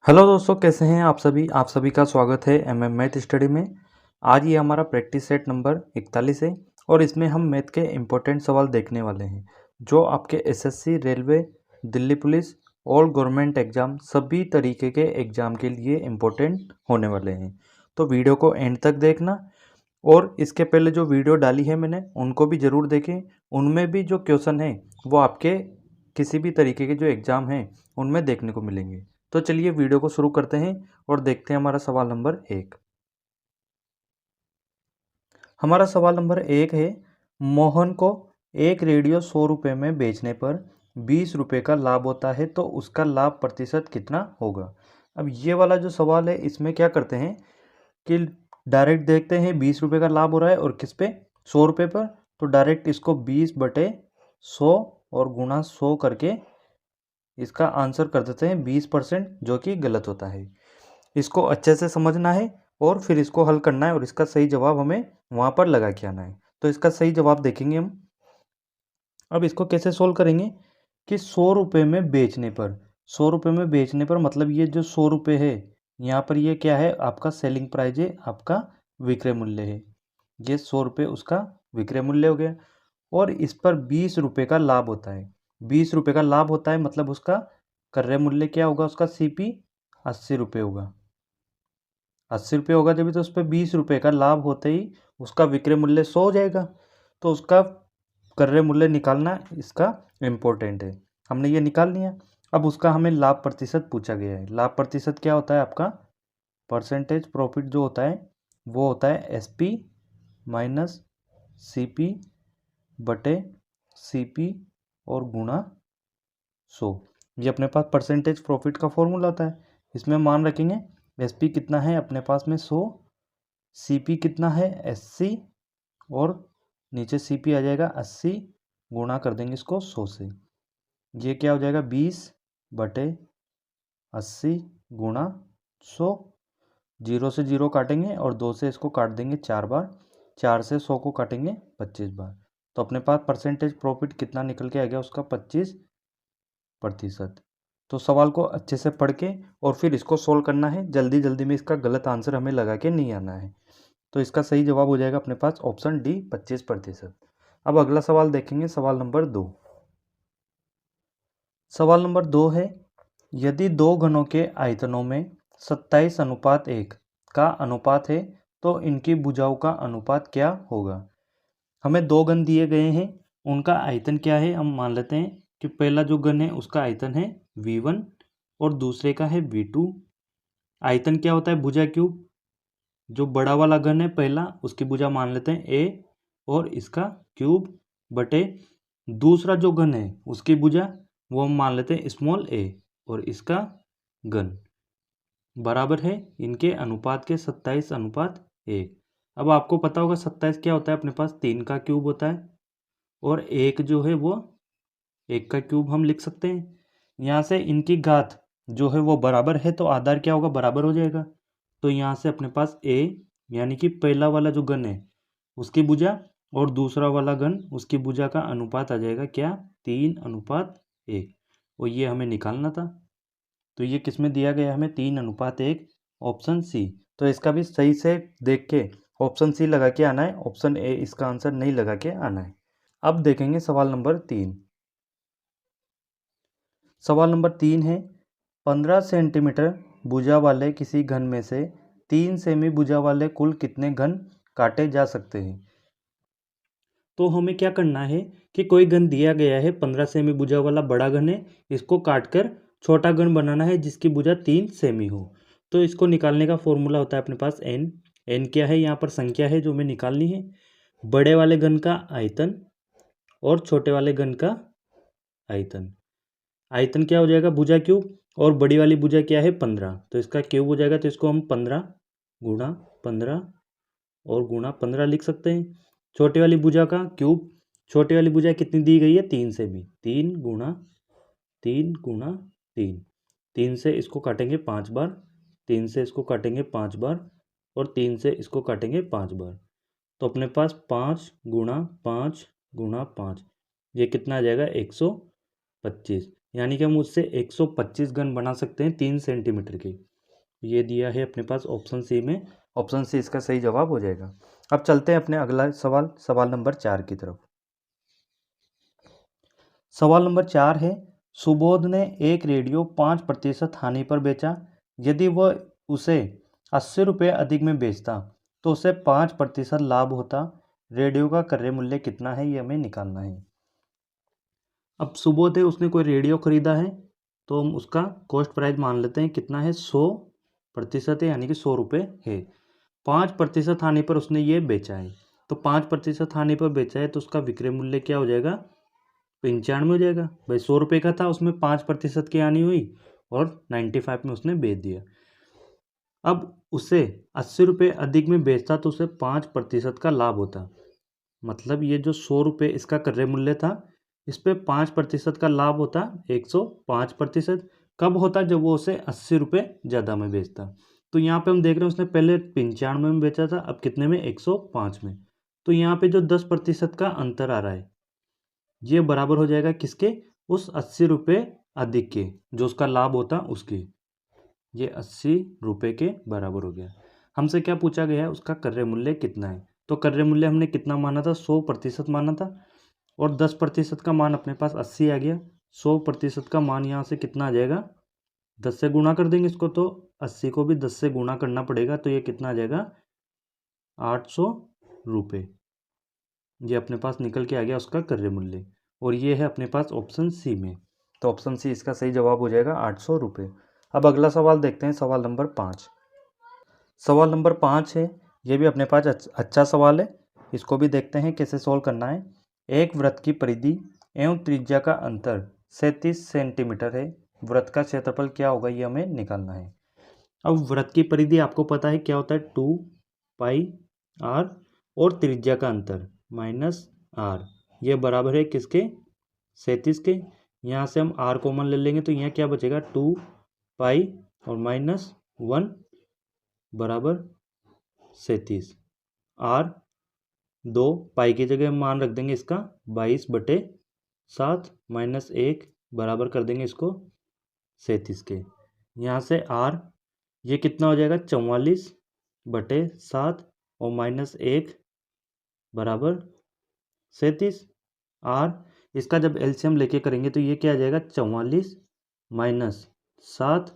Hello दोस्तों, कैसे हैं आप सभी का स्वागत है एमएम मैथ स्टडी में। आज ये हमारा प्रैक्टिस सेट नंबर 41 है और इसमें हम मैथ के इम्पोर्टेंट सवाल देखने वाले हैं जो आपके एसएससी, रेलवे, दिल्ली पुलिस और गवर्नमेंट एग्ज़ाम सभी तरीके के एग्ज़ाम के लिए इम्पोर्टेंट होने वाले हैं। तो वीडियो को एंड तक देखना और इसके पहले जो वीडियो डाली है मैंने उनको भी ज़रूर देखें। उनमें भी जो क्वेश्चन है वो आपके किसी भी तरीके के जो एग्ज़ाम हैं उनमें देखने को मिलेंगे। तो चलिए वीडियो को शुरू करते हैं और देखते हैं हमारा सवाल नंबर 1। हमारा सवाल नंबर 1 है, मोहन को एक रेडियो 100 रुपये में बेचने पर 20 रुपये का लाभ होता है तो उसका लाभ प्रतिशत कितना होगा। अब ये वाला जो सवाल है इसमें क्या करते हैं कि डायरेक्ट देखते हैं 20 रुपये का लाभ हो रहा है और किस पे 100 रुपये पर, तो डायरेक्ट इसको 20/100 और गुणा 100 करके इसका आंसर कर देते हैं 20%, जो कि गलत होता है। इसको अच्छे से समझना है और फिर इसको हल करना है और इसका सही जवाब हमें वहाँ पर लगा के आना है। तो इसका सही जवाब देखेंगे हम। अब इसको कैसे सोल्व करेंगे कि 100 रुपये में बेचने पर, 100 रुपये में बेचने पर मतलब ये जो 100 रुपये है यहाँ पर ये क्या है, आपका सेलिंग प्राइस है, आपका विक्रय मूल्य है। ये 100 रुपये उसका विक्रय मूल्य हो गया और इस पर 20 रुपये का लाभ होता है। 20 रुपये का लाभ होता है मतलब उसका क्रय मूल्य क्या होगा, उसका सीपी 80 रुपये होगा। 80 रुपये होगा जब, तो उस पर 20 रुपये का लाभ होते ही उसका विक्रय मूल्य 100 हो जाएगा। तो उसका क्रय मूल्य निकालना इसका इम्पोर्टेंट है। हमने ये निकाल लिया। अब उसका हमें लाभ प्रतिशत पूछा गया है। लाभ प्रतिशत क्या होता है आपका, परसेंटेज प्रॉफिट जो होता है वो होता है एसपी माइनस सीपी बटे सीपी और गुणा 100। ये अपने पास परसेंटेज प्रॉफिट का फॉर्मूला होता है। इसमें मान रखेंगे एसपी कितना है अपने पास में 100, सीपी कितना है 80 और नीचे सीपी आ जाएगा 80, गुणा कर देंगे इसको 100 से। ये क्या हो जाएगा 20/80 गुणा 100। 0 से 0 काटेंगे और 2 से इसको काट देंगे 4 बार, 4 से 100 को काटेंगे 25 बार। तो अपने पास परसेंटेज प्रॉफिट कितना निकल के आ गया, उसका 25%। तो सवाल को अच्छे से पढ़ के और फिर इसको सोल्व करना है। जल्दी जल्दी में इसका गलत आंसर हमें लगा के नहीं आना है। तो इसका सही जवाब हो जाएगा अपने पास ऑप्शन डी 25%। अब अगला सवाल देखेंगे, सवाल नंबर 2। सवाल नंबर 2 है, यदि दो घनों के आयतनों में 27:1 का अनुपात है तो इनकी भुजाओं का अनुपात क्या होगा। हमें दो घन दिए गए हैं, उनका आयतन क्या है, हम मान लेते हैं कि पहला जो घन है उसका आयतन है V1 और दूसरे का है V2। आयतन क्या होता है, भुजा क्यूब। जो बड़ा वाला घन है पहला, उसकी भुजा मान लेते हैं A और इसका क्यूब बटे दूसरा जो घन है उसकी भुजा वो हम मान लेते हैं स्मॉल a और इसका घन बराबर है इनके अनुपात के 27:1। अब आपको पता होगा 27 क्या होता है, अपने पास 3 का क्यूब होता है और 1 जो है वो 1 का क्यूब हम लिख सकते हैं। यहाँ से इनकी घात जो है वो बराबर है तो आधार क्या होगा, बराबर हो जाएगा। तो यहाँ से अपने पास a यानी कि पहला वाला जो घन है उसकी भुजा और दूसरा वाला घन उसकी भुजा का अनुपात आ जाएगा क्या, 3:1। और ये हमें निकालना था। तो ये किस में दिया गया हमें, 3:1, ऑप्शन सी। तो इसका भी सही से देख के ऑप्शन सी लगा के आना है, ऑप्शन ए इसका आंसर नहीं लगा के आना है। अब देखेंगे सवाल नंबर 3। सवाल नंबर 3 है, 15 सेंटीमीटर भुजा वाले किसी घन में से 3 सेमी भुजा वाले कुल कितने घन काटे जा सकते हैं। तो हमें क्या करना है कि कोई घन दिया गया है, 15 सेमी भुजा वाला बड़ा घन है, इसको काटकर छोटा घन बनाना है जिसकी भुजा 3 सेमी हो। तो इसको निकालने का फॉर्मूला होता है अपने पास n। n क्या है, यहाँ पर संख्या है जो हमें निकालनी है। बड़े वाले घन का आयतन और छोटे वाले घन का आयतन। आयतन क्या हो जाएगा, भुजा क्यूब, और बड़ी वाली भुजा क्या है 15, तो इसका क्यूब हो जाएगा। तो इसको हम 15 गुणा 15 और गुणा 15 लिख सकते हैं। छोटी वाली भुजा का क्यूब, छोटी वाली भुजा कितनी दी गई है, 3 से भी, 3 गुणा 3 गुणा 3। 3 से इसको काटेंगे 5 बार, 3 से इसको काटेंगे 5 बार और 3 से इसको काटेंगे 5 बार। तो अपने पास 5 गुणा 5 गुणा 5, ये कितना आ जाएगा 125। यानी कि हम उससे 125 गन बना सकते हैं 3 सेंटीमीटर के। ये दिया है अपने पास ऑप्शन सी में, ऑप्शन सी इसका सही जवाब हो जाएगा। अब चलते हैं अपने अगला सवाल, सवाल नंबर 4 की तरफ। सवाल नंबर 4 है, सुबोध ने एक रेडियो 5% हानि पर बेचा। यदि वह उसे 80 रुपये अधिक में बेचता तो उसे 5% लाभ होता। रेडियो का क्रय मूल्य कितना है, ये हमें निकालना है। अब सुबोध है, उसने कोई रेडियो खरीदा है, तो हम उसका कॉस्ट प्राइस मान लेते हैं कितना है, 100% है, यानी कि 100 रुपये है। 5% हानि पर उसने ये बेचा है, तो 5% हानि पर बेचा है तो उसका विक्रय मूल्य क्या हो जाएगा, 95 हो जाएगा। भाई 100 रुपये का था, उसमें 5% की हानि हुई और 95 में उसने बेच दिया। अब उसे 80 रुपये अधिक में बेचता तो उसे 5% का लाभ होता। मतलब ये जो 100 रुपये इसका क्रय मूल्य था, इस पर 5% का लाभ होता 105%। कब होता, जब वो उसे 80 रुपये ज़्यादा में बेचता। तो यहाँ पे हम देख रहे हैं उसने पहले 95 में बेचा था, अब कितने में, 105 में। तो यहाँ पे जो 10% का अंतर आ रहा है, ये बराबर हो जाएगा किसके, उस 80 रुपये अधिक के, जो उसका लाभ होता उसके। ये 80 रुपये के बराबर हो गया। हमसे क्या पूछा गया है, उसका क्रय मूल्य कितना है। तो क्रय मूल्य हमने कितना माना था, 100% माना था, और 10% का मान अपने पास 80 आ गया। 100% का मान यहाँ से कितना आ जाएगा, 10 से गुणा कर देंगे इसको, तो 80 को भी 10 से गुणा करना पड़ेगा, तो ये कितना आ जाएगा, 800 रुपये। ये अपने पास निकल के आ गया उसका क्रय मूल्य, और ये है अपने पास ऑप्शन सी में। तो ऑप्शन सी इसका सही जवाब हो जाएगा, 800 रुपये। अब अगला सवाल देखते हैं, सवाल नंबर 5। सवाल नंबर 5 है, ये भी अपने पास अच्छा सवाल है। इसको भी देखते हैं कैसे सोल्व करना है। एक वृत्त की परिधि एवं त्रिज्या का अंतर 37 सेंटीमीटर है। वृत्त का क्षेत्रफल क्या होगा, ये हमें निकालना है। अब वृत्त की परिधि आपको पता है क्या होता है, 2πr, और त्रिज्या का अंतर -r, ये बराबर है किसके, 37 के। यहाँ से हम r कॉमन ले लेंगे, तो यहाँ क्या बचेगा, 2π और -1 बराबर 37। r 2 पाई की जगह हम मान रख देंगे इसका 22/7 -1 बराबर कर देंगे इसको 37 के। यहाँ से r ये कितना हो जाएगा, 44/7 और -1 बराबर 37। r इसका जब एलसीएम लेके करेंगे तो ये क्या आ जाएगा, 44 -7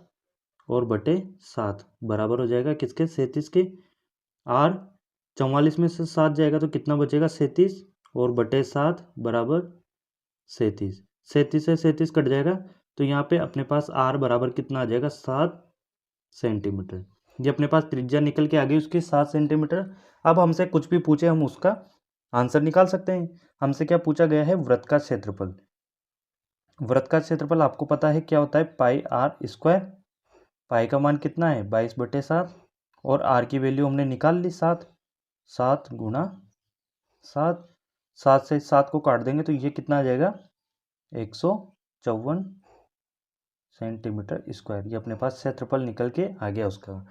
और बटे 7 बराबर हो जाएगा किसके, 37 के। r 44 में से 7 जाएगा तो कितना बचेगा, 37 और बटे 7 बराबर 37। 37 से 37 कट जाएगा, तो यहाँ पे अपने पास r बराबर कितना आ जाएगा, 7 सेंटीमीटर। ये अपने पास त्रिज्या निकल के आ गई उसकी 7 सेंटीमीटर। अब हमसे कुछ भी पूछे हम उसका आंसर निकाल सकते हैं। हमसे क्या पूछा गया है, वृत्त का क्षेत्रफल। वृत्त का क्षेत्रफल आपको पता है क्या होता है, πr²। पाई का मान कितना है, 22/7, और r की वैल्यू हमने निकाल ली 7। 7 गुणा 7, 7 से 7 को काट देंगे तो ये कितना आ जाएगा, 154 सेंटीमीटर स्क्वायर। ये अपने पास क्षेत्रफल निकल के आ गया उसका,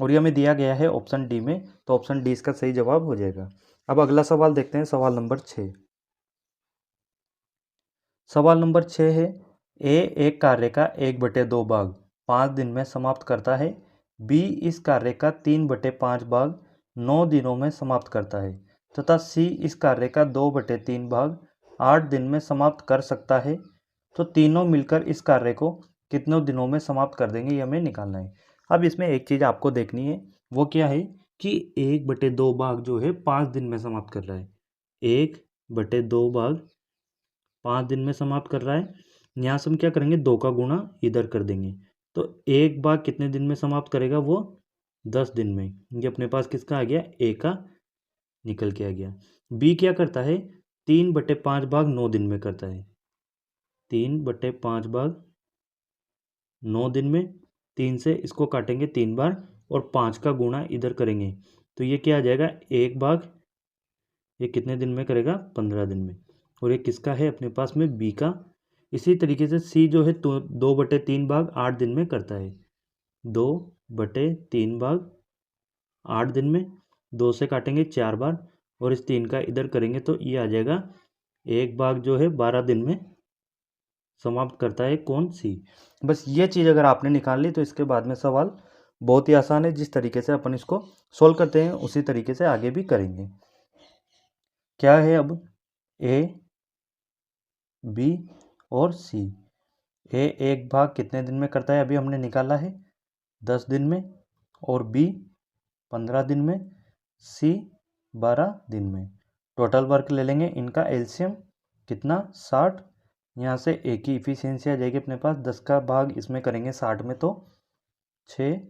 और ये हमें दिया गया है ऑप्शन डी में, तो ऑप्शन डी इसका सही जवाब हो जाएगा। अब अगला सवाल देखते हैं, सवाल नंबर 6। सवाल नंबर 6 है, ए एक कार्य का 1/2 भाग 5 दिन में समाप्त करता है। बी इस कार्य का 3/5 भाग 9 दिनों में समाप्त करता है, तथा सी इस कार्य का 2/3 भाग 8 दिन में समाप्त कर सकता है। तो तीनों मिलकर इस कार्य को कितनों दिनों में समाप्त कर देंगे, ये हमें निकालना है। अब इसमें एक चीज़ आपको देखनी है, वो क्या है कि 1/2 भाग जो है 5 दिन में समाप्त कर रहा है। 1/2 भाग 5 दिन में समाप्त कर रहा है। यहाँ से हम क्या करेंगे, 2 का गुणा इधर कर देंगे, तो एक भाग कितने दिन में समाप्त करेगा, वो 10 दिन में। ये अपने पास किसका आ गया, ए का निकल के आ गया। बी क्या करता है, 3/5 भाग 9 दिन में करता है। 3/5 भाग 9 दिन में, 3 से इसको काटेंगे 3 बार, और 5 का गुणा इधर करेंगे, तो ये क्या आ जाएगा, एक भाग, ये कितने दिन में करेगा, 15 दिन में। और ये किसका है अपने पास में, बी का। इसी तरीके से सी जो है तो 2/3 भाग 8 दिन में करता है। 2/3 भाग 8 दिन में, 2 से काटेंगे 4 बार, और इस 3 का इधर करेंगे तो ये आ जाएगा एक भाग जो है 12 दिन में समाप्त करता है कोण सी। बस ये चीज़ अगर आपने निकाल ली तो इसके बाद में सवाल बहुत ही आसान है। जिस तरीके से अपन इसको सोल्व करते हैं उसी तरीके से आगे भी करेंगे। क्या है अब, ए, बी और सी। ए एक भाग कितने दिन में करता है, अभी हमने निकाला है 10 दिन में, और बी 15 दिन में, सी 12 दिन में। टोटल वर्क ले लेंगे, इनका एलसीएम कितना 60। यहाँ से ए की इफिशियंसी आ जाएगी अपने पास, 10 का भाग इसमें करेंगे 60 में तो 6,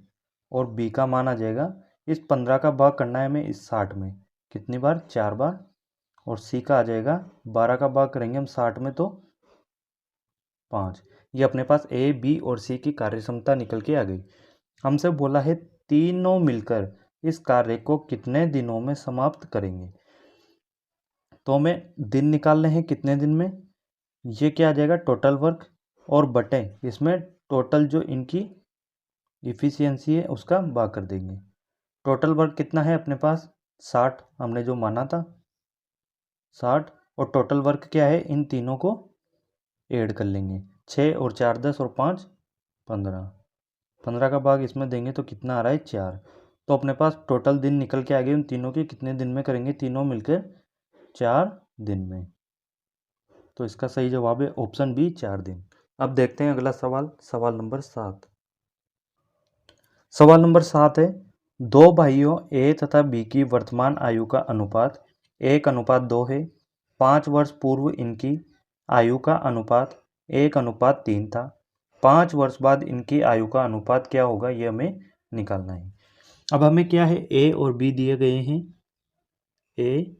और बी का मान आ जाएगा, इस 15 का भाग करना है हमें इस 60 में, कितनी बार 4 बार, और सी का आ जाएगा 12 का भाग करेंगे हम 60 में तो 5। ये अपने पास ए, बी और सी की कार्य क्षमता निकल के आ गई। हमसे बोला है तीनों मिलकर इस कार्य को कितने दिनों में समाप्त करेंगे। तो हमें दिन निकालने हैं कितने दिन में। ये क्या आ जाएगा, टोटल वर्क और बटे इसमें टोटल जो इनकी इफिशियंसी है उसका भाग कर देंगे। टोटल वर्क कितना है अपने पास 60, हमने जो माना था 60, और टोटल वर्क क्या है, इन तीनों को ऐड कर लेंगे, 6 और 4 10 और 5 15। 15 का भाग इसमें देंगे तो कितना आ रहा है 4। तो अपने पास टोटल दिन निकल के आ गए, उन तीनों के कितने दिन में करेंगे, तीनों मिलकर 4 दिन में। तो इसका सही जवाब है ऑप्शन बी 4 दिन। अब देखते हैं अगला सवाल, सवाल नंबर 7। सवाल नंबर 7 है, दो भाइयों ए तथा बी की वर्तमान आयु का अनुपात 1:2 है। 5 वर्ष पूर्व इनकी आयु का अनुपात 1:3 था। 5 वर्ष बाद इनकी आयु का अनुपात क्या होगा, ये हमें निकालना है। अब हमें क्या है, ए और बी दिए गए हैं, ए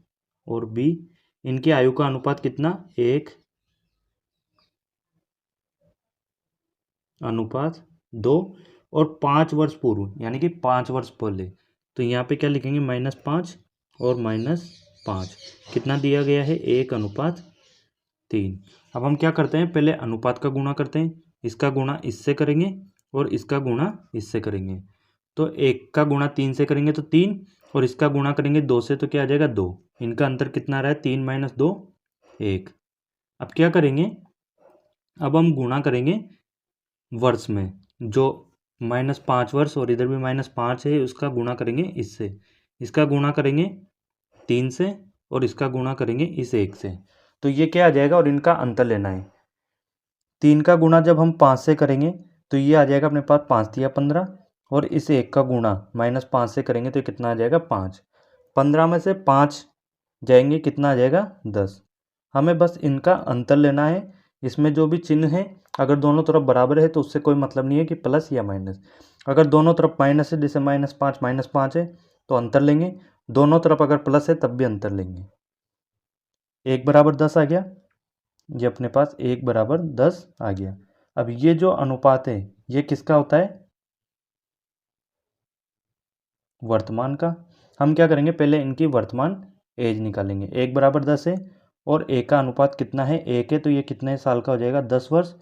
और बी, इनकी आयु का अनुपात कितना 1:2, और 5 वर्ष पूर्व यानी कि 5 वर्ष पहले, तो यहाँ पे क्या लिखेंगे -5 और -5, कितना दिया गया है 1:3। अब हम क्या करते हैं, पहले अनुपात का गुणा करते हैं, इसका गुणा इससे करेंगे और इसका गुणा इससे करेंगे। तो 1 का गुणा 3 से करेंगे तो 3, और इसका गुणा करेंगे 2 से तो क्या आ जाएगा 2। इनका अंतर कितना आ रहा है 3 - 2 1। अब क्या करेंगे, अब हम गुणा करेंगे वर्ष में, जो -5 वर्ष और इधर भी -5 है उसका गुणा करेंगे इससे, इसका गुणा करेंगे 3 से और इसका गुणा करेंगे इस 1 से, तो ये क्या आ जाएगा, और इनका अंतर लेना है। 3 का गुणा जब हम 5 से करेंगे तो ये आ जाएगा अपने पास 5 तिया 15, और इस 1 का गुणा -5 से करेंगे तो कितना आ जाएगा 5। 15 में से 5 जाएंगे कितना आ जाएगा 10। हमें बस इनका अंतर लेना है। इसमें जो भी चिन्ह है अगर दोनों तरफ बराबर है तो उससे कोई मतलब नहीं है कि प्लस या माइनस। अगर दोनों तरफ माइनस है, जैसे -5 है तो अंतर लेंगे, दोनों तरफ अगर प्लस है तब भी अंतर लेंगे। 1 बराबर 10 आ गया, ये अपने पास 1 बराबर 10 आ गया। अब ये जो अनुपात है ये किसका होता है, वर्तमान का। हम क्या करेंगे, पहले इनकी वर्तमान एज निकालेंगे। 1 बराबर 10 है और ए का अनुपात कितना है 1 है, तो ये कितने साल का हो जाएगा 10 वर्ष,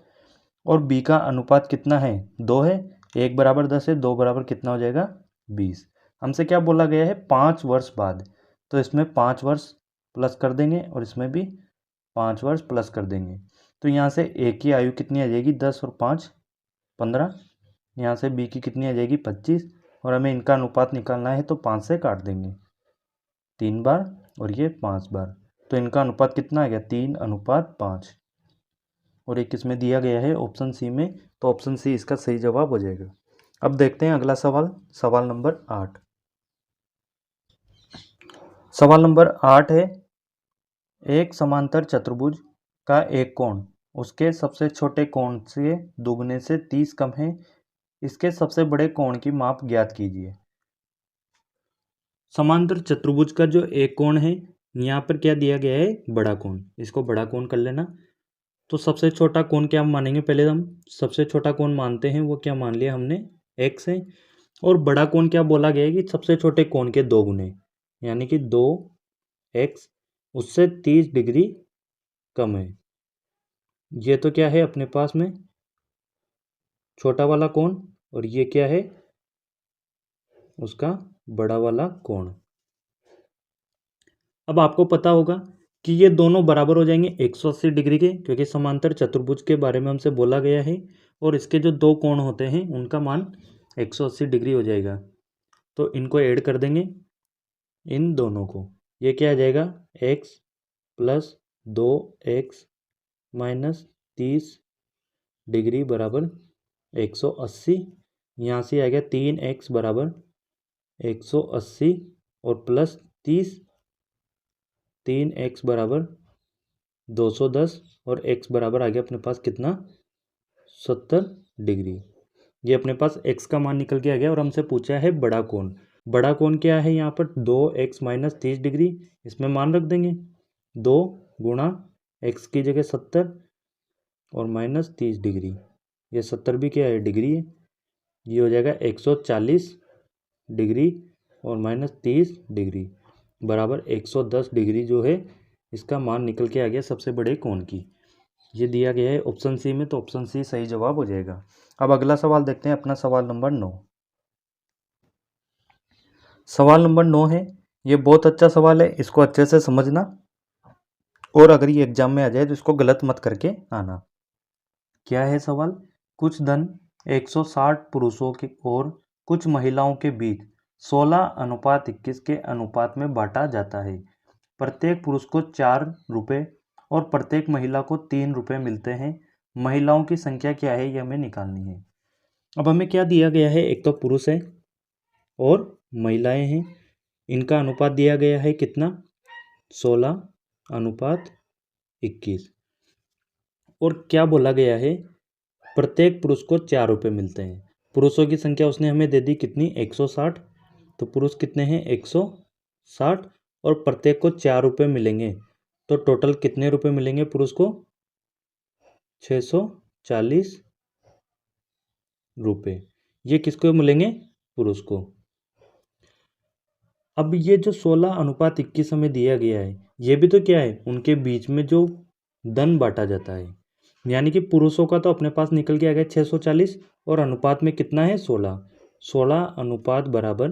और बी का अनुपात कितना है 2 है। 1 बराबर 10 है, 2 बराबर कितना हो जाएगा 20। हमसे क्या बोला गया है 5 वर्ष बाद, तो इसमें 5 वर्ष प्लस कर देंगे और इसमें भी 5 वर्ष प्लस कर देंगे। तो यहाँ से ए की आयु कितनी आ जाएगी 10 और 5 15, यहाँ से बी की कितनी आ जाएगी 25, और हमें इनका अनुपात निकालना है तो 5 से काट देंगे 3 बार और ये 5 बार, तो इनका अनुपात कितना आ गया 3:5, और एक इसमें दिया गया है ऑप्शन सी में, तो ऑप्शन सी इसका सही जवाब हो जाएगा। अब देखते हैं अगला सवाल, सवाल नंबर 8। सवाल नंबर 8 है, एक समांतर चतुर्भुज का एक कोण उसके सबसे छोटे कोण से दुगने से 30 कम है, इसके सबसे बड़े कोण की माप ज्ञात कीजिए। समांतर चतुर्भुज का जो एक कोण है, यहाँ पर क्या दिया गया है बड़ा कोण, इसको बड़ा कोण कर लेना। तो सबसे छोटा कोण क्या मानेंगे, पहले हम सबसे छोटा कोण मानते हैं, वो क्या मान लिया हमने x है, और बड़ा कोण क्या बोला गया है कि सबसे छोटे कोण के 2 गुने, यानी कि 2x उससे 30 डिग्री कम है। ये तो क्या है अपने पास में छोटा वाला कोण, और ये क्या है उसका बड़ा वाला कोण। अब आपको पता होगा कि ये दोनों बराबर हो जाएंगे 180 डिग्री के, क्योंकि समांतर चतुर्भुज के बारे में हमसे बोला गया है और इसके जो दो कोण होते हैं उनका मान 180 डिग्री हो जाएगा। तो इनको ऐड कर देंगे इन दोनों को। ये क्या आ जाएगा, x plus 2x minus 30 degree बराबर 180। यहाँ से आ गया 3x बराबर 180 और प्लस 30, 3x बराबर 210 और x बराबर आ गया अपने पास कितना, 70 डिग्री। ये अपने पास x का मान निकल के आ गया और हमसे पूछा है बड़ा कोण। बड़ा कोण क्या है यहाँ पर 2x माइनस 30 डिग्री, इसमें मान रख देंगे 2 गुणा x की जगह 70 और माइनस 30 डिग्री। ये 70 भी क्या है, डिग्री है। ये हो जाएगा 140 डिग्री और माइनस 30 डिग्री बराबर 110 डिग्री जो है इसका मान निकल के आ गया सबसे बड़े कोण की। ये दिया गया है ऑप्शन सी में, तो ऑप्शन सी सही जवाब हो जाएगा। अब अगला सवाल देखते हैं, अपना सवाल नंबर 9। सवाल नंबर 9 है, ये बहुत अच्छा सवाल है, इसको अच्छे से समझना और अगर ये एग्जाम में आ जाए तो इसको गलत मत करके आना। क्या है सवाल, कुछ धन 160 पुरुषों के और कुछ महिलाओं के बीच 16:21 के अनुपात में बांटा जाता है। प्रत्येक पुरुष को 4 रुपये और प्रत्येक महिला को 3 रुपये मिलते हैं। महिलाओं की संख्या क्या है, ये हमें निकालनी है। अब हमें क्या दिया गया है, एक तो पुरुष है और महिलाएं हैं, इनका अनुपात दिया गया है कितना, 16:21 और क्या बोला गया है, प्रत्येक पुरुष को 4 रुपये मिलते हैं। पुरुषों की संख्या उसने हमें दे दी कितनी, 160, तो पुरुष कितने हैं 160 और प्रत्येक को 4 रुपये मिलेंगे, तो टोटल कितने रुपये मिलेंगे पुरुष को, 640 रुपये। ये किसको मिलेंगे, पुरुष को। अब ये जो 16:21 हमें दिया गया है, ये भी तो क्या है, उनके बीच में जो धन बांटा जाता है, यानी कि पुरुषों का तो अपने पास निकल के आ गया 640 और अनुपात में कितना है 16 अनुपात बराबर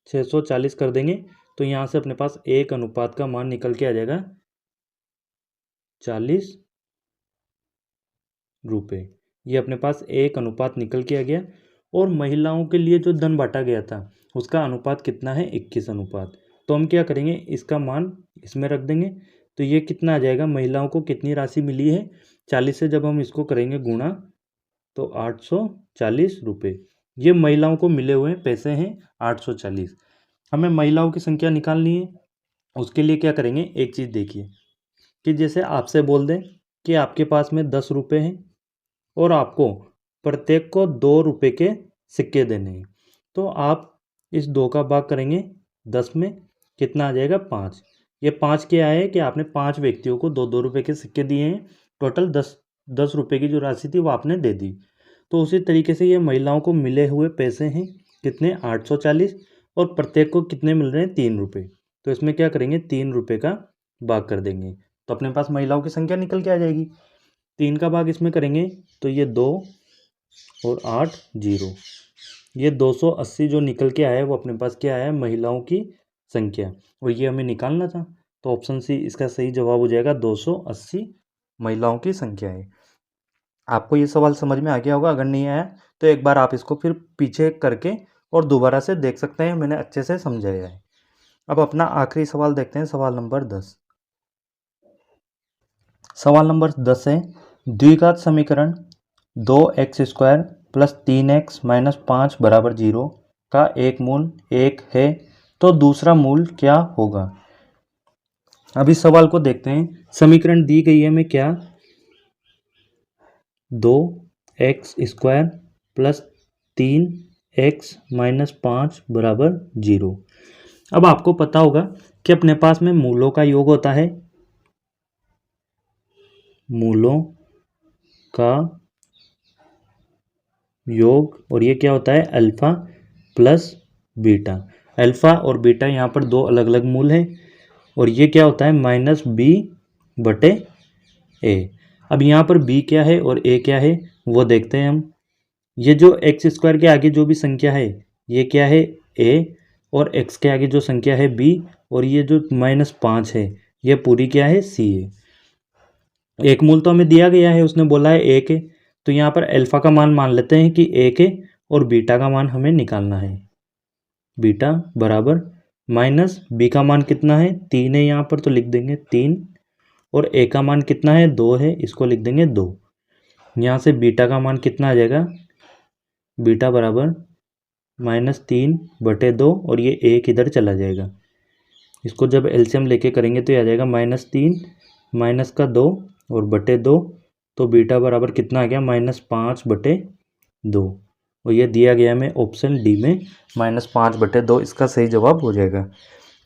640 कर देंगे, तो यहाँ से अपने पास एक अनुपात का मान निकल के आ जाएगा 40 रुपये। ये अपने पास एक अनुपात निकल के आ गया। और महिलाओं के लिए जो धन बांटा गया था उसका अनुपात कितना है, 21 अनुपात। तो हम क्या करेंगे, इसका मान इसमें रख देंगे, तो ये कितना आ जाएगा, महिलाओं को कितनी राशि मिली है, 40 से जब हम इसको करेंगे गुणा तो 840 रुपये। ये महिलाओं को मिले हुए पैसे हैं 840। हमें महिलाओं की संख्या निकालनी है, उसके लिए क्या करेंगे, एक चीज़ देखिए कि जैसे आपसे बोल दें कि आपके पास में 10 रुपये हैं और आपको प्रत्येक को 2 रुपये के सिक्के देने हैं, तो आप इस 2 का भाग करेंगे 10 में, कितना आ जाएगा 5। ये 5 क्या है कि आपने 5 व्यक्तियों को 2-2 रुपये के सिक्के दिए हैं, टोटल 10 रुपये की जो राशि थी वो आपने दे दी। तो उसी तरीके से ये महिलाओं को मिले हुए पैसे हैं कितने, 840 और प्रत्येक को कितने मिल रहे हैं, 3 रुपये। तो इसमें क्या करेंगे, 3 रुपये का भाग कर देंगे, तो अपने पास महिलाओं की संख्या निकल के आ जाएगी। 3 का भाग इसमें करेंगे तो ये 2 और 8 0, ये 280 जो निकल के आया है वो अपने पास क्या आया है, महिलाओं की संख्या, और ये हमें निकालना था। तो ऑप्शन सी इसका सही जवाब हो जाएगा, 280 महिलाओं की संख्या है। आपको ये सवाल समझ में आ गया होगा, अगर नहीं आया तो एक बार आप इसको फिर पीछे करके और दोबारा से देख सकते हैं, मैंने अच्छे से समझाया है। अब अपना आखिरी सवाल देखते हैं, सवाल नंबर 10। सवाल नंबर 10 है, द्विघात समीकरण 2x² प्लस 3x माइनस 5 बराबर 0 का एक मूल 1 है, तो दूसरा मूल क्या होगा। अब इस सवाल को देखते हैं। समीकरण दी गई है हमें क्या, 2x² प्लस 3x माइनस 5 बराबर 0। अब आपको पता होगा कि अपने पास में मूलों का योग होता है, मूलों का योग, और ये क्या होता है, अल्फा प्लस बीटा। अल्फा और बीटा यहाँ पर दो अलग अलग मूल हैं, और ये क्या होता है, -b/a। अब यहाँ पर b क्या है और a क्या है वो देखते हैं हम। ये जो x² के आगे जो भी संख्या है ये क्या है, a, और x के आगे जो संख्या है b, और ये जो -5 है ये पूरी क्या है, सी है। एक मूल तो हमें दिया गया है, उसने बोला है 1 है, तो यहाँ पर अल्फा का मान मान लेते हैं कि 1 है और बीटा का मान हमें निकालना है। बीटा बराबर माइनस बी का मान कितना है, 3 है यहाँ पर, तो लिख देंगे 3, और ए का मान कितना है, 2 है, इसको लिख देंगे 2। यहाँ से बीटा का मान कितना आ जाएगा, बीटा बराबर -3/2, और ये एक इधर चला जाएगा। इसको जब एलसीएम लेके करेंगे तो ये आ जाएगा -3 माइनस का 2 और बटे 2, तो बीटा बराबर कितना आ गया, -5/2, और ये दिया गया हमें ऑप्शन डी में -5/2 इसका सही जवाब हो जाएगा।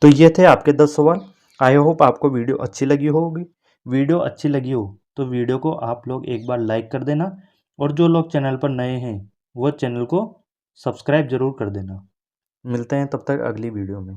तो ये थे आपके 10 सवाल। आई होप आपको वीडियो अच्छी लगी होगी। वीडियो अच्छी लगी हो तो वीडियो को आप लोग एक बार लाइक कर देना, और जो लोग चैनल पर नए हैं वो चैनल को सब्सक्राइब जरूर कर देना। मिलते हैं तब तक अगली वीडियो में।